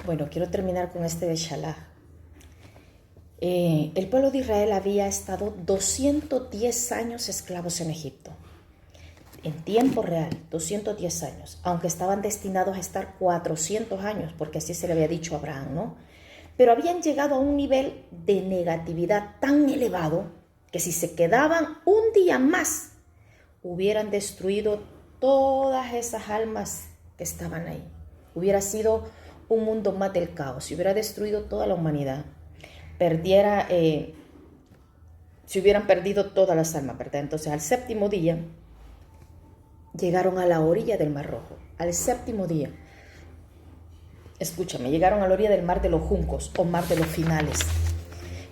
Bueno, quiero terminar con este Beshalach. El pueblo de Israel había estado 210 años esclavos en Egipto. En tiempo real, 210 años, aunque estaban destinados a estar 400 años, porque así se le había dicho a Abraham, ¿no? Pero habían llegado a un nivel de negatividad tan elevado que si se quedaban un día más, hubieran destruido todas esas almas que estaban ahí. Hubiera sido un mundo más del caos, se hubiera destruido toda la humanidad. Se hubieran perdido todas las almas, ¿verdad? Entonces al séptimo día llegaron a la orilla del Mar Rojo. Al séptimo día, escúchame, llegaron a la orilla del Mar de los Juncos o Mar de los Finales.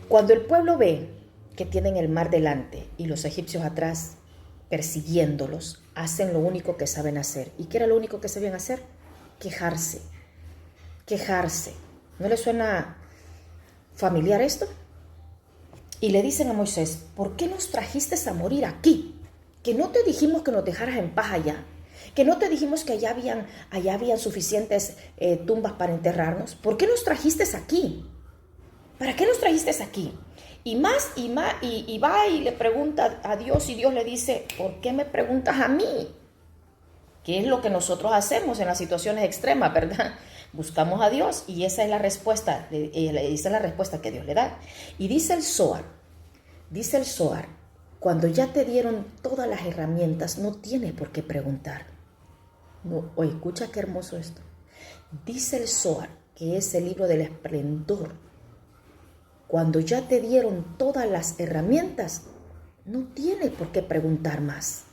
Cuando el pueblo ve que tienen el mar delante y los egipcios atrás persiguiéndolos, hacen lo único que saben hacer. ¿Y qué era lo único que sabían hacer? Quejarse. Quejarse. ¿No les suena familiar esto? Y le dicen a Moisés, ¿por qué nos trajiste a morir aquí? Que no te dijimos que nos dejaras en paz allá, que no te dijimos que allá habían suficientes tumbas para enterrarnos. ¿Por qué nos trajiste aquí? ¿Para qué nos trajiste aquí? Y va y le pregunta a Dios y Dios le dice, ¿por qué me preguntas a mí? ¿Qué es lo que nosotros hacemos en las situaciones extremas, verdad? Buscamos a Dios y esa es la respuesta que Dios le da. Y dice el Zohar, cuando ya te dieron todas las herramientas, no tienes por qué preguntar. No, oye, escucha qué hermoso esto. Dice el Zohar, que es el libro del esplendor. Cuando ya te dieron todas las herramientas, no tienes por qué preguntar más.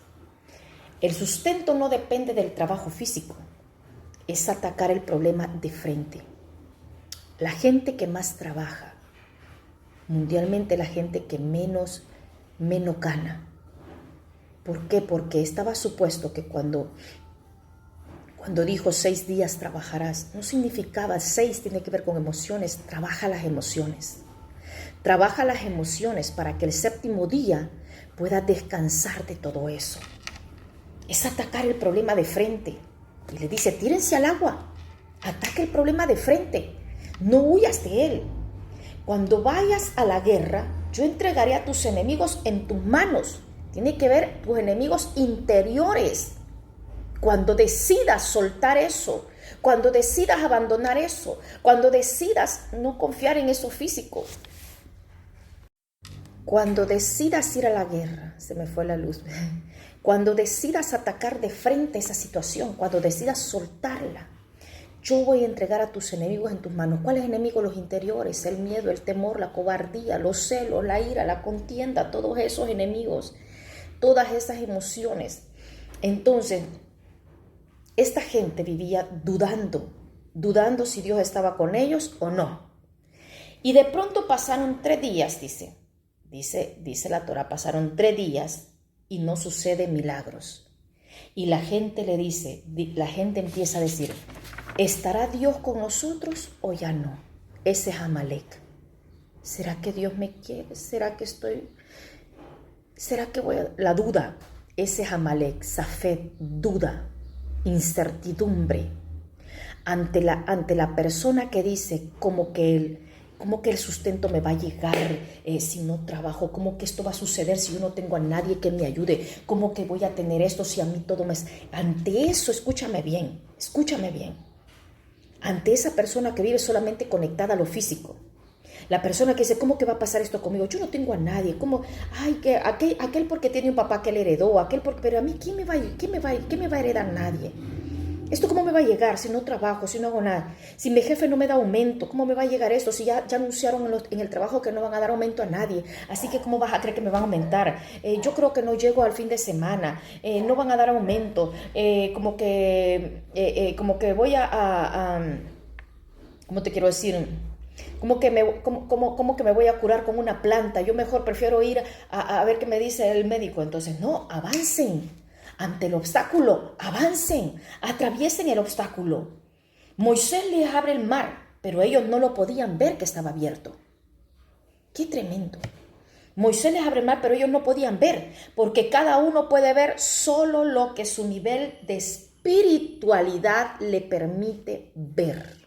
El sustento no depende del trabajo físico, es atacar el problema de frente. La gente que más trabaja, mundialmente la gente que menos gana. ¿Por qué? Porque estaba supuesto que cuando dijo 6 días trabajarás, no significaba 6, tiene que ver con emociones. Trabaja las emociones. Trabaja las emociones para que el séptimo día pueda descansar de todo eso. Es atacar el problema de frente. Y le dice, tírense al agua, ataca el problema de frente, no huyas de él. Cuando vayas a la guerra, yo entregaré a tus enemigos en tus manos. Tiene que ver tus enemigos interiores. Cuando decidas soltar eso, cuando decidas abandonar eso, cuando decidas no confiar en eso físico, cuando decidas ir a la guerra, se me fue la luz, cuando decidas atacar de frente esa situación, cuando decidas soltarla, yo voy a entregar a tus enemigos en tus manos. ¿Cuáles enemigos? Los interiores, el miedo, el temor, la cobardía, los celos, la ira, la contienda, todos esos enemigos, todas esas emociones. Entonces, esta gente vivía dudando si Dios estaba con ellos o no. Y de pronto pasaron 3 días, dice la Torah, pasaron 3 días y no suceden milagros. Y la gente empieza a decir, ¿estará Dios con nosotros o ya no? Ese es Amalek. ¿Será que Dios me quiere? ¿Será que voy a...? La duda, ese es Amalek, Safed, duda, incertidumbre. Ante la persona que dice como que el sustento me va a llegar si no trabajo, como que esto va a suceder si yo no tengo a nadie que me ayude, como que voy a tener esto si a mí todo me... Ante eso, escúchame bien, ante esa persona que vive solamente conectada a lo físico, la persona que dice, ¿cómo que va a pasar esto conmigo? Yo no tengo a nadie, ¿cómo? Ay, que aquel porque tiene un papá que le heredó, pero a mí, ¿quién me va a heredar? Nadie. ¿Esto cómo me va a llegar si no trabajo, si no hago nada? Si mi jefe no me da aumento, ¿cómo me va a llegar esto? Si ya anunciaron en el trabajo que no van a dar aumento a nadie. Así que ¿cómo vas a creer que me van a aumentar? Yo creo que no llego al fin de semana. No van a dar aumento. Como que voy ¿cómo te quiero decir? Como que me voy a curar con una planta. Yo mejor prefiero ir a ver qué me dice el médico. Entonces, no, avancen. Ante el obstáculo, avancen, atraviesen el obstáculo. Moisés les abre el mar, pero ellos no lo podían ver que estaba abierto. ¡Qué tremendo! Moisés les abre el mar, pero ellos no podían ver, porque cada uno puede ver solo lo que su nivel de espiritualidad le permite ver.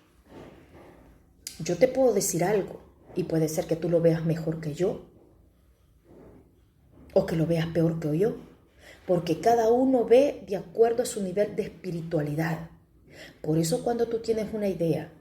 yo te puedo decir algo y puede ser que tú lo veas mejor que yo o que lo veas peor que yo, porque cada uno ve de acuerdo a su nivel de espiritualidad. Por eso cuando tú tienes una idea,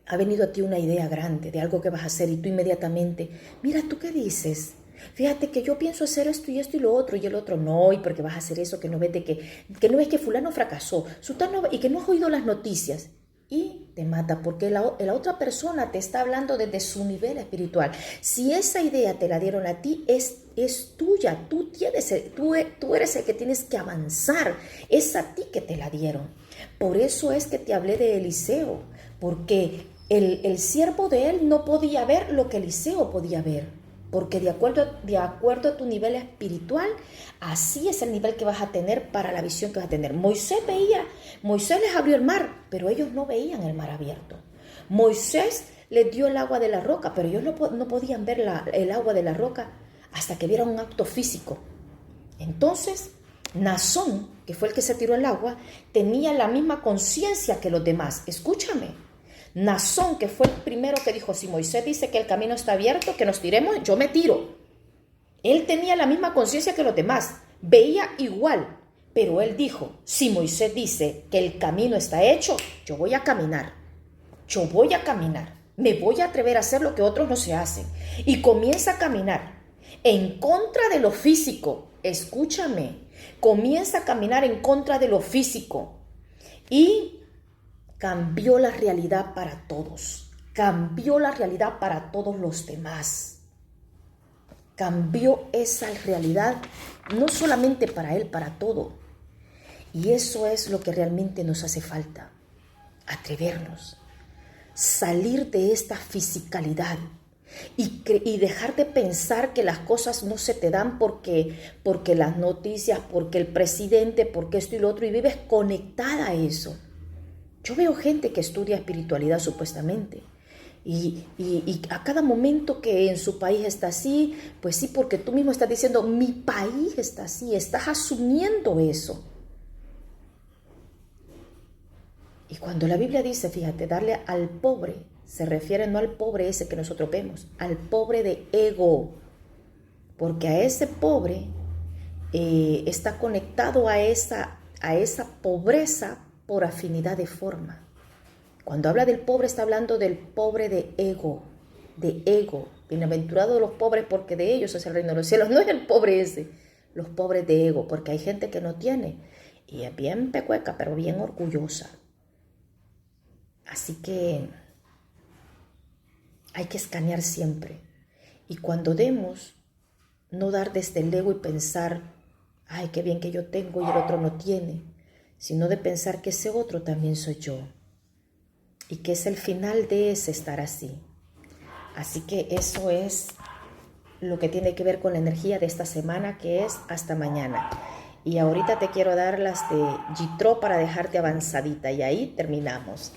ha venido a ti una idea grande de algo que vas a hacer y tú inmediatamente, mira, ¿tú qué dices? Fíjate que yo pienso hacer esto y lo otro, y el otro no, y porque vas a hacer eso, que no ves que no ves que fulano fracasó, sutano, y que no has oído las noticias. Y te mata porque la otra persona te está hablando desde su nivel espiritual. Si esa idea te la dieron a ti, es tuya, tú eres el que tienes que avanzar, es a ti que te la dieron. Por eso es que te hablé de Eliseo, porque el siervo de él no podía ver lo que Eliseo podía ver. Porque de acuerdo a tu nivel espiritual, así es el nivel que vas a tener para la visión que vas a tener. Moisés les abrió el mar, pero ellos no veían el mar abierto. Moisés les dio el agua de la roca, pero ellos no podían ver el agua de la roca hasta que vieran un acto físico. Entonces, Naasón, que fue el que se tiró el agua, tenía la misma conciencia que los demás. Escúchame. Naasón, que fue el primero que dijo, si Moisés dice que el camino está abierto, que nos tiremos, yo me tiro. Él tenía la misma conciencia que los demás, veía igual, pero él dijo, si Moisés dice que el camino está hecho, yo voy a caminar, me voy a atrever a hacer lo que otros no se hacen. Y comienza a caminar en contra de lo físico, escúchame, comienza a caminar en contra de lo físico y cambió la realidad para todos, cambió la realidad para todos los demás, cambió esa realidad no solamente para él, para todo. Y eso es lo que realmente nos hace falta, atrevernos, salir de esta fisicalidad y dejar de pensar que las cosas no se te dan porque las noticias, porque el presidente, porque esto y lo otro, y vives conectada a eso. Yo veo gente que estudia espiritualidad supuestamente y a cada momento que en su país está así, pues sí, porque tú mismo estás diciendo, mi país está así, estás asumiendo eso. Y cuando la Biblia dice, fíjate, darle al pobre, se refiere no al pobre ese que nosotros vemos, al pobre de ego, porque a ese pobre está conectado a esa pobreza por afinidad de forma. Cuando habla del pobre, está hablando del pobre de ego, Bienaventurados los pobres porque de ellos es el reino de los cielos. No es el pobre ese, los pobres de ego, porque hay gente que no tiene y es bien pecueca, pero bien orgullosa. Así que hay que escanear siempre. Y cuando demos, no dar desde el ego y pensar, ay, qué bien que yo tengo y el otro no tiene, sino de pensar que ese otro también soy yo y que es el final de ese estar así. Así que eso es lo que tiene que ver con la energía de esta semana, que es hasta mañana. Y ahorita te quiero dar las de Yitro para dejarte avanzadita y ahí terminamos.